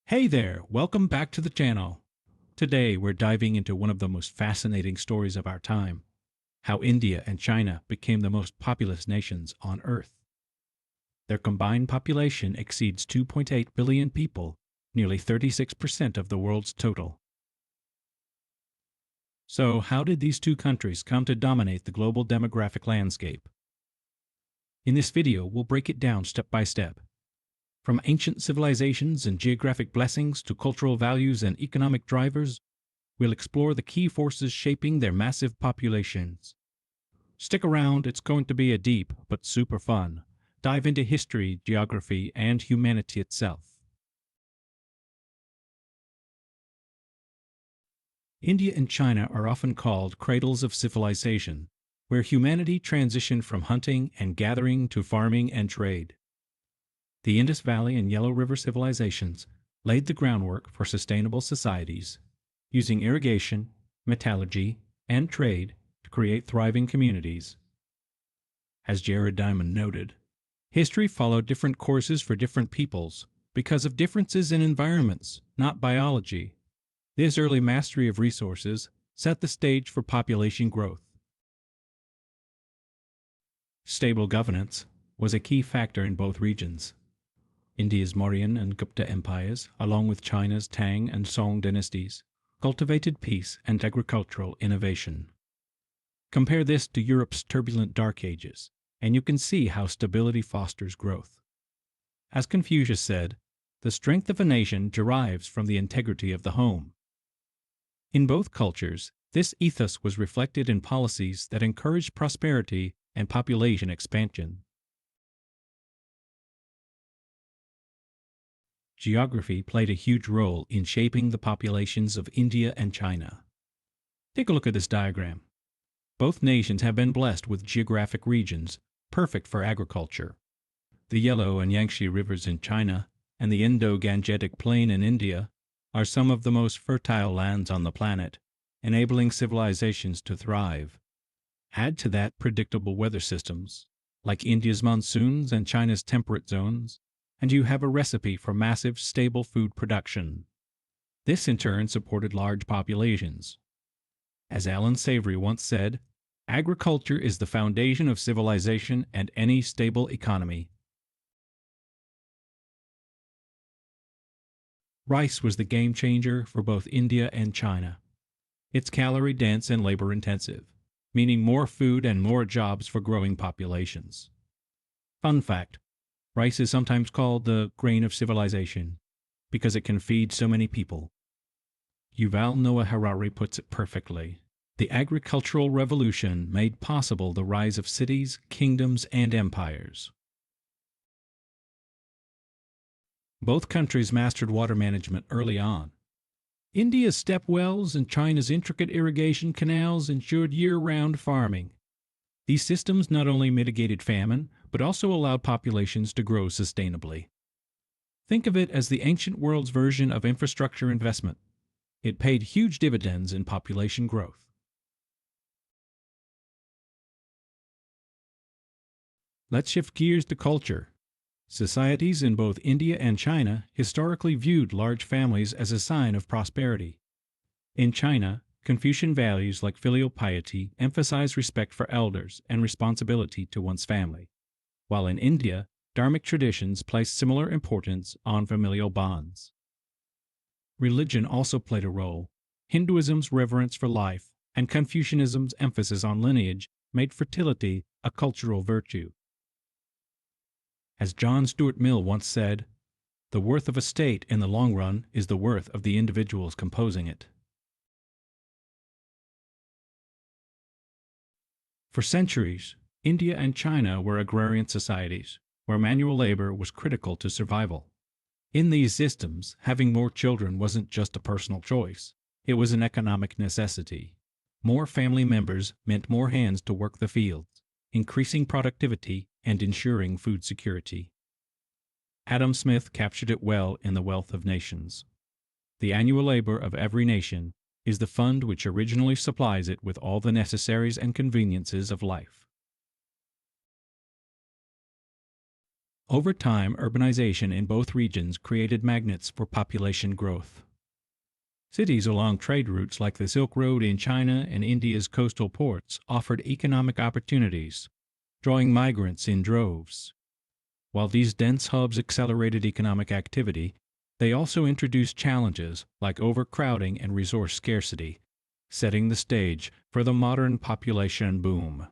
Hey there, welcome back to the channel. Today we're diving into one of the most fascinating stories of our time, how India and China became the most populous nations on Earth. Their combined population exceeds 2.8 billion people, nearly 36% of the world's total. So how did these two countries come to dominate the global demographic landscape? In this video we'll break it down step by step. From ancient civilizations and geographic blessings to cultural values and economic drivers, we'll explore the key forces shaping their massive populations. Stick around, it's going to be a deep but super fun dive into history, geography, and humanity itself. India and China are often called cradles of civilization, where humanity transitioned from hunting and gathering to farming and trade. The Indus Valley and Yellow River civilizations laid the groundwork for sustainable societies, using irrigation, metallurgy, and trade to create thriving communities. As Jared Diamond noted, history followed different courses for different peoples because of differences in environments, not biology. This early mastery of resources set the stage for population growth. Stable governance was a key factor in both regions. India's Mauryan and Gupta empires, along with China's Tang and Song dynasties, cultivated peace and agricultural innovation. Compare this to Europe's turbulent Dark Ages, and you can see how stability fosters growth. As Confucius said, the strength of a nation derives from the integrity of the home. In both cultures, this ethos was reflected in policies that encouraged prosperity and population expansion. Geography played a huge role in shaping the populations of India and China. Take a look at this diagram. Both nations have been blessed with geographic regions perfect for agriculture. The Yellow and Yangtze rivers in China and the Indo-Gangetic Plain in India are some of the most fertile lands on the planet, enabling civilizations to thrive. Add to that predictable weather systems, like India's monsoons and China's temperate zones, and you have a recipe for massive, stable food production. This in turn supported large populations. As Alan Savory once said, agriculture is the foundation of civilization and any stable economy. Rice was the game changer for both India and China. It's calorie-dense and labor-intensive, meaning more food and more jobs for growing populations. Fun fact: rice is sometimes called the grain of civilization because it can feed so many people. Yuval Noah Harari puts it perfectly. The agricultural revolution made possible the rise of cities, kingdoms, and empires. Both countries mastered water management early on. India's step wells and China's intricate irrigation canals ensured year-round farming. These systems not only mitigated famine, but also allowed populations to grow sustainably. Think of it as the ancient world's version of infrastructure investment. It paid huge dividends in population growth. Let's shift gears to culture. Societies in both India and China historically viewed large families as a sign of prosperity. In China, Confucian values like filial piety emphasize respect for elders and responsibility to one's family, while in India, Dharmic traditions place similar importance on familial bonds. Religion also played a role. Hinduism's reverence for life and Confucianism's emphasis on lineage made fertility a cultural virtue. As John Stuart Mill once said, "The worth of a state in the long run is the worth of the individuals composing it." For centuries, India and China were agrarian societies, where manual labor was critical to survival. In these systems, having more children wasn't just a personal choice, it was an economic necessity. More family members meant more hands to work the fields, increasing productivity and ensuring food security. Adam Smith captured it well in The Wealth of Nations. The annual labor of every nation is the fund which originally supplies it with all the necessaries and conveniences of life. Over time, urbanization in both regions created magnets for population growth. Cities along trade routes like the Silk Road in China and India's coastal ports offered economic opportunities, drawing migrants in droves. While these dense hubs accelerated economic activity, they also introduced challenges like overcrowding and resource scarcity, setting the stage for the modern population boom.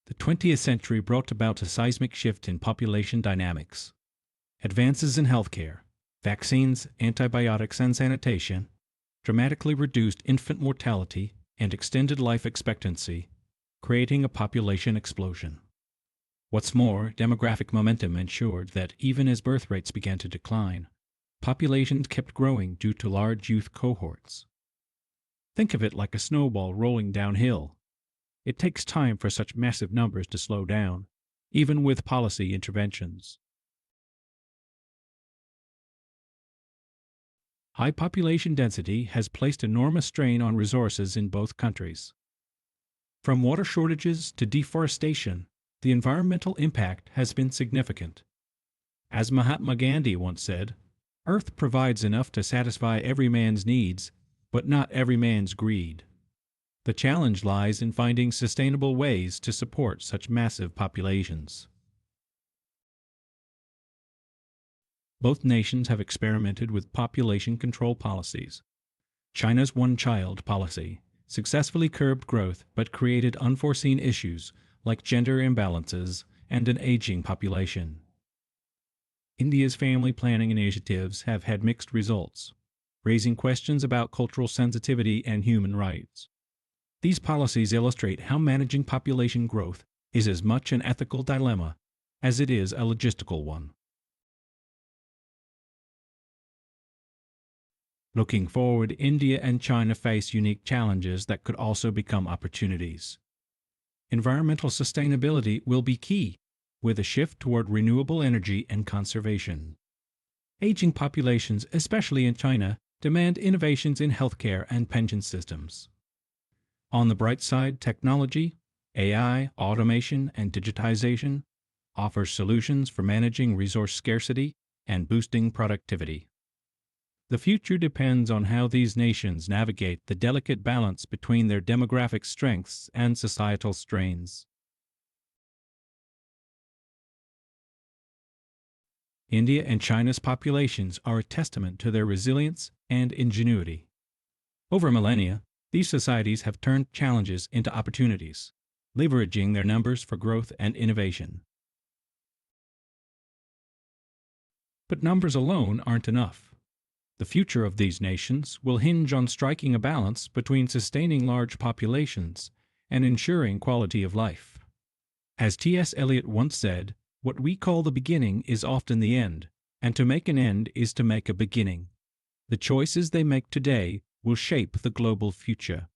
The 20th century brought about a seismic shift in population dynamics. Advances in healthcare, vaccines, antibiotics, and sanitation dramatically reduced infant mortality and extended life expectancy, creating a population explosion. What's more, demographic momentum ensured that even as birth rates began to decline, populations kept growing due to large youth cohorts. Think of it like a snowball rolling downhill. It takes time for such massive numbers to slow down, even with policy interventions. High population density has placed enormous strain on resources in both countries. From water shortages to deforestation, the environmental impact has been significant. As Mahatma Gandhi once said, "Earth provides enough to satisfy every man's needs, but not every man's greed." The challenge lies in finding sustainable ways to support such massive populations. Both nations have experimented with population control policies. China's one-child policy successfully curbed growth but created unforeseen issues like gender imbalances and an aging population. India's family planning initiatives have had mixed results, raising questions about cultural sensitivity and human rights. These policies illustrate how managing population growth is as much an ethical dilemma as it is a logistical one. Looking forward, India and China face unique challenges that could also become opportunities. Environmental sustainability will be key, with a shift toward renewable energy and conservation. Aging populations, especially in China, demand innovations in healthcare and pension systems. On the bright side, technology, AI, automation, and digitization offer solutions for managing resource scarcity and boosting productivity. The future depends on how these nations navigate the delicate balance between their demographic strengths and societal strains. India and China's populations are a testament to their resilience and ingenuity. Over millennia, these societies have turned challenges into opportunities, leveraging their numbers for growth and innovation. But numbers alone aren't enough. The future of these nations will hinge on striking a balance between sustaining large populations and ensuring quality of life. As T.S. Eliot once said, "What we call the beginning is often the end, and to make an end is to make a beginning." The choices they make today will shape the global future.